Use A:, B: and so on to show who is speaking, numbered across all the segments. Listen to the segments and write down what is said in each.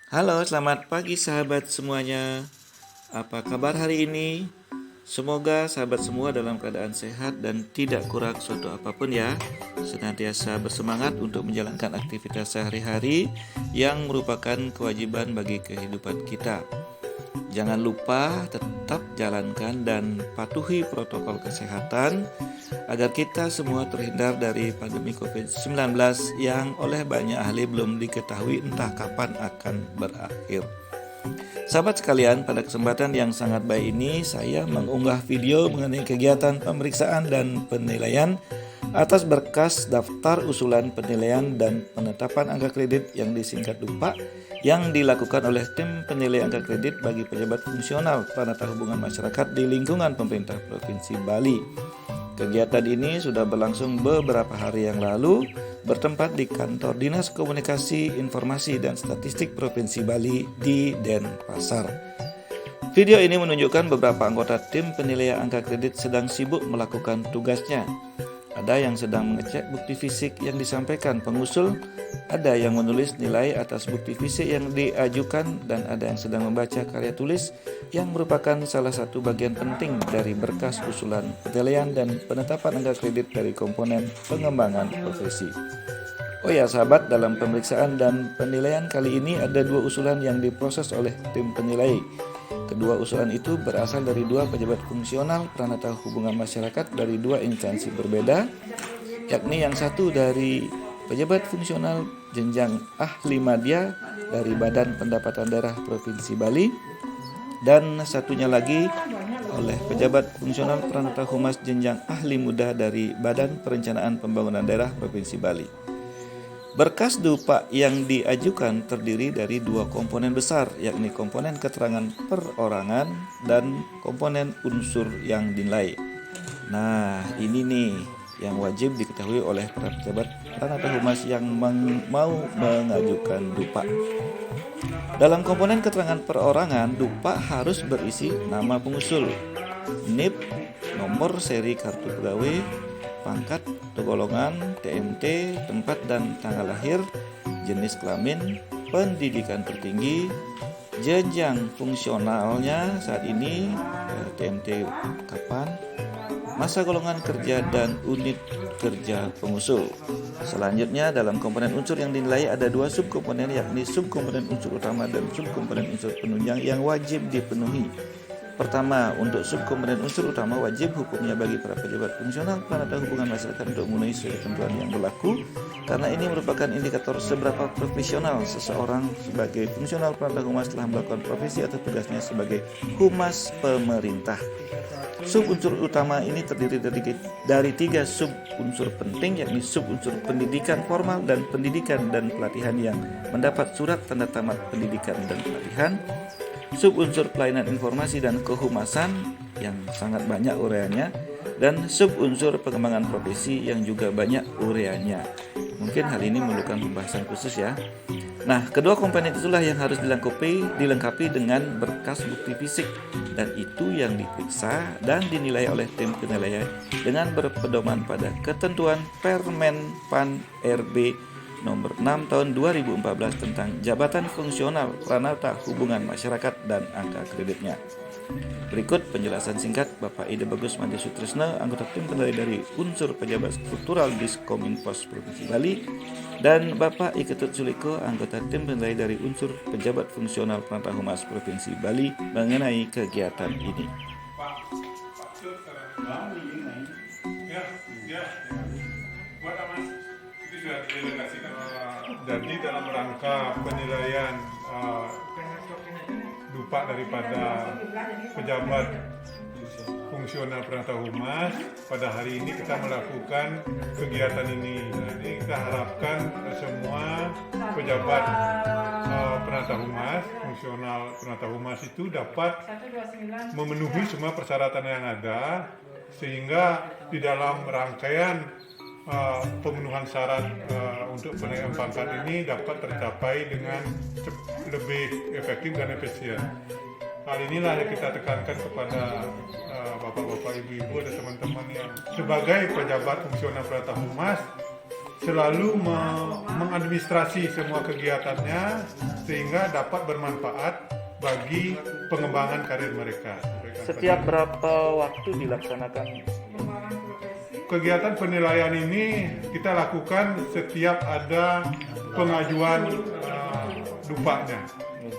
A: Halo, selamat pagi sahabat semuanya. Apa kabar hari ini? Semoga sahabat semua dalam keadaan sehat dan tidak kurang suatu apapun ya. Senantiasa bersemangat untuk menjalankan aktivitas sehari-hari yang merupakan kewajiban bagi kehidupan kita. Jangan lupa tetap jalankan dan patuhi protokol kesehatan agar kita semua terhindar dari pandemi COVID-19 yang oleh banyak ahli belum diketahui entah kapan akan berakhir. Sahabat sekalian, pada kesempatan yang sangat baik ini saya mengunggah video mengenai kegiatan pemeriksaan dan penilaian atas berkas daftar usulan penilaian dan penetapan angka kredit yang disingkat DUPA yang dilakukan oleh tim penilai angka kredit bagi pejabat fungsional penata hubungan masyarakat di lingkungan pemerintah Provinsi Bali. Kegiatan ini sudah berlangsung beberapa hari yang lalu, bertempat di kantor Dinas Komunikasi, Informasi dan Statistik Provinsi Bali di Denpasar. Video ini menunjukkan beberapa anggota tim penilaian angka kredit sedang sibuk melakukan tugasnya. Ada yang sedang mengecek bukti fisik yang disampaikan pengusul, ada yang menulis nilai atas bukti fisik yang diajukan, dan ada yang sedang membaca karya tulis yang merupakan salah satu bagian penting dari berkas usulan penilaian dan penetapan angka kredit dari komponen pengembangan profesi. Oh ya sahabat, dalam pemeriksaan dan penilaian kali ini ada dua usulan yang diproses oleh tim penilai. Kedua usulan itu berasal dari dua pejabat fungsional penata hubungan masyarakat dari dua instansi berbeda, yakni yang satu dari pejabat fungsional jenjang ahli madya dari Badan Pendapatan Daerah Provinsi Bali, dan satunya lagi oleh pejabat fungsional penata humas jenjang ahli muda dari Badan Perencanaan Pembangunan Daerah Provinsi Bali. Berkas DUPA yang diajukan terdiri dari dua komponen besar, yakni komponen keterangan perorangan dan komponen unsur yang dinilai. Nah, ini nih yang wajib diketahui oleh para pejabat penata humas yang mau mengajukan DUPA. Dalam komponen keterangan perorangan, DUPA harus berisi nama pengusul, NIP, nomor seri kartu pegawai, pangkat atau golongan, TMT, tempat dan tanggal lahir, jenis kelamin, pendidikan tertinggi, jenjang fungsionalnya saat ini, TMT kapan, masa golongan kerja dan unit kerja pengusul. Selanjutnya dalam komponen unsur yang dinilai ada dua subkomponen, yakni subkomponen unsur utama dan subkomponen unsur penunjang yang wajib dipenuhi. Pertama, untuk subkomponen unsur utama wajib hukumnya bagi para pejabat fungsional penata hubungan masyarakat untuk memenuhi sesuai ketentuan yang berlaku, karena ini merupakan indikator seberapa profesional seseorang sebagai fungsional penata humas telah melakukan profesi atau tugasnya sebagai humas pemerintah. Sub-unsur utama ini terdiri dari tiga sub-unsur penting, yakni sub-unsur pendidikan formal dan pendidikan dan pelatihan yang mendapat surat tanda tamat pendidikan dan pelatihan, sub-unsur pelayanan informasi dan kehumasan yang sangat banyak ureanya, dan sub-unsur pengembangan profesi yang juga banyak ureanya. Mungkin hal ini memerlukan pembahasan khusus ya. Nah, kedua komponen itulah yang harus dilengkapi dengan berkas bukti fisik, dan itu yang diperiksa dan dinilai oleh tim penilai dengan berpedoman pada ketentuan Permen Pan RB nomor 6 tahun 2014 tentang jabatan fungsional penata hubungan masyarakat dan angka kreditnya. Berikut penjelasan singkat Bapak Ide Bagus Mandi Sutrisno, anggota tim penilai dari unsur pejabat struktural Diskominfos Provinsi Bali, dan Bapak Iketut Suliko, anggota tim penilai dari unsur pejabat fungsional penata humas Provinsi Bali mengenai kegiatan ini.
B: Jadi dalam rangka penilaian DUPA daripada pejabat fungsional penata humas, pada hari ini kita melakukan kegiatan ini. Jadi kita harapkan semua pejabat penata humas, fungsional penata humas itu dapat memenuhi semua persyaratan yang ada, sehingga di dalam rangkaian pemenuhan syarat untuk penaikan pangkat ini dapat tercapai dengan lebih efektif dan efisien. Hal inilah yang kita tekankan kepada bapak-bapak, ibu-ibu, dan teman-teman yang sebagai pejabat fungsional penata humas selalu mengadministrasi semua kegiatannya sehingga dapat bermanfaat bagi pengembangan karir mereka.
A: Setiap berapa waktu dilaksanakan?
B: Kegiatan penilaian ini kita lakukan setiap ada pengajuan dupanya.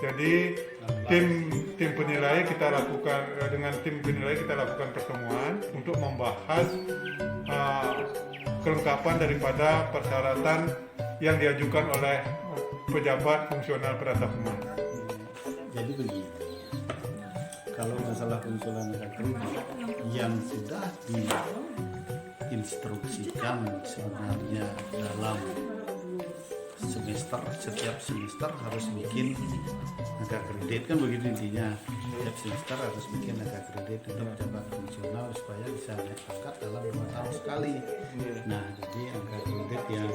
B: Jadi tim penilai kita lakukan dengan tim penilai kita lakukan pertemuan untuk membahas kelengkapan daripada persyaratan yang diajukan oleh pejabat fungsional perantau humas.
C: Jadi begini, kalau masalah fungsional akademik yang sudah diinstruksikan sebenarnya dalam setiap semester harus bikin naga kredit, kan begitu intinya. Setiap semester harus bikin naga kredit untuk pejabat fungsional supaya bisa naik pangkat dalam 2 tahun sekali. Nah, jadi angka kredit yang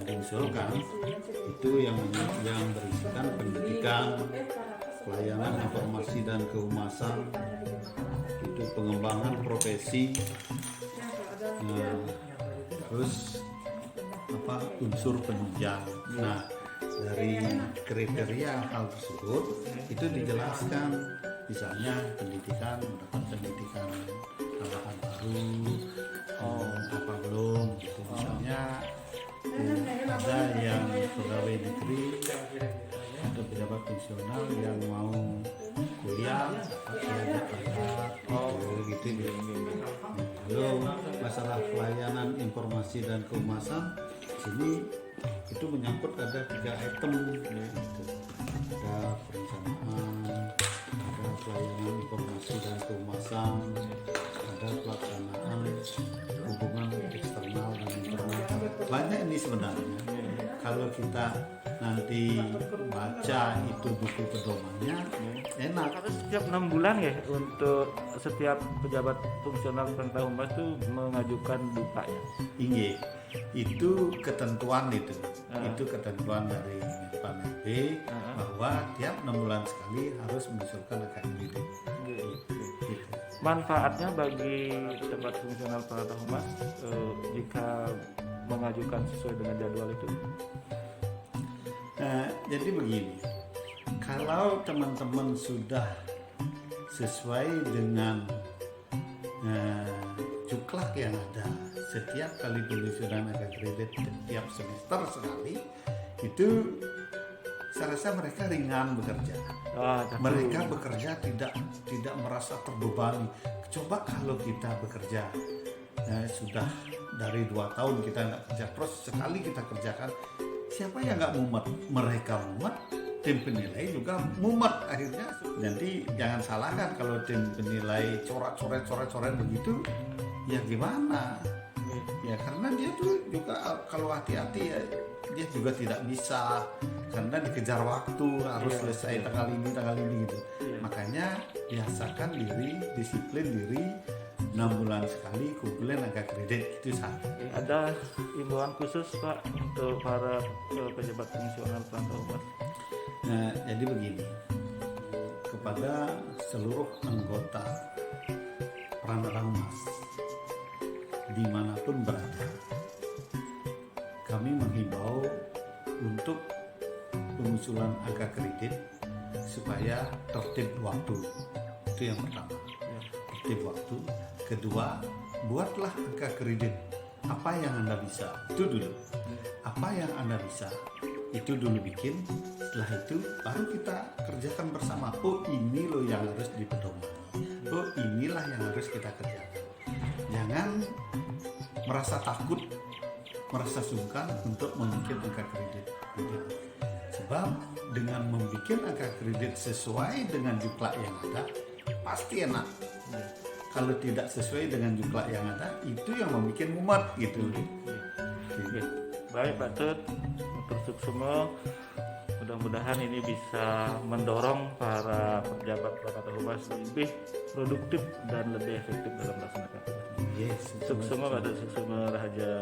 C: diusulkan itu yang berisikan pendidikan, pelayanan informasi dan kehumasan, itu pengembangan profesi, terus unsur penunjang. Nah, dari kriteria hal tersebut itu dijelaskan, misalnya pendidikan, mendapat pendidikan tambahan baru, apa belum, gitu. Misalnya ada yang pegawai negeri atau pejabat fungsional yang mau kuliah gitu. Lalu masalah pelayanan informasi dan kehumasan sini itu menyangkut ada 3 item gitu. Ada perencanaan, ada pelayanan informasi dan kehumasan, ada pelaksanaan hubungan eksternal dan internal. Banyak ini sebenarnya. Kalau kita nanti baca itu buku pedomannya enak.
A: Tapi setiap 6 bulan ya untuk setiap pejabat fungsional perantau humas itu mengajukan dupa ya.
C: Iya, itu ketentuan itu. Itu ketentuan dari Menpan RB bahwa tiap 6 bulan sekali harus mengusulkan akademik. Gitu.
A: Manfaatnya bagi pejabat fungsional perantau humas jika mengajukan sesuai dengan jadwal itu.
C: Jadi begini, kalau teman-teman sudah sesuai dengan juklak yang ada setiap kali penyusunan angka kredit setiap semester sekali, itu saya rasa mereka ringan bekerja. Mereka bekerja tidak merasa terbebani. Coba kalau kita bekerja sudah dari 2 tahun kita nggak kerja, terus sekali kita kerjakan, siapa yang nggak mumet? Mereka mumet, tim penilai juga mumet akhirnya. Nanti jangan salahkan kalau tim penilai coret begitu, ya gimana? Ya karena dia tuh juga kalau hati-hati ya, dia juga tidak bisa karena dikejar waktu, harus selesai tanggal ini gitu. Makanya biasakan diri, disiplin diri, 6 bulan sekali kumpulin angka kredit itu satu.
A: Ada imbauan khusus Pak untuk para pejabat fungsional perantau humas?
C: Nah, jadi begini, kepada seluruh anggota perantau humas dimanapun berada, kami menghimbau untuk pengusulan angka kredit supaya tertib waktu. Itu yang pertama, tertib waktu. Kedua, buatlah angka kredit apa yang Anda bisa, itu dulu. Apa yang Anda bisa, itu dulu bikin. Setelah itu baru kita kerjakan bersama. Oh, ini loh yang harus dipedomani. Oh, inilah yang harus kita kerjakan. Jangan merasa takut, merasa sungkan untuk membuat angka kredit. Sebab dengan membuat angka kredit sesuai dengan juklak yang ada, pasti enak. Kalau tidak sesuai dengan juklak yang ada, itu yang membuat mumet gitu.
A: Baik Pak Tut, untuk semua, mudah-mudahan ini bisa mendorong para pejabat perantau humas lebih produktif dan lebih efektif dalam melaksanakan tugas.
C: Yes,
A: Sukses semua Pak Tut, sukses Rahaja.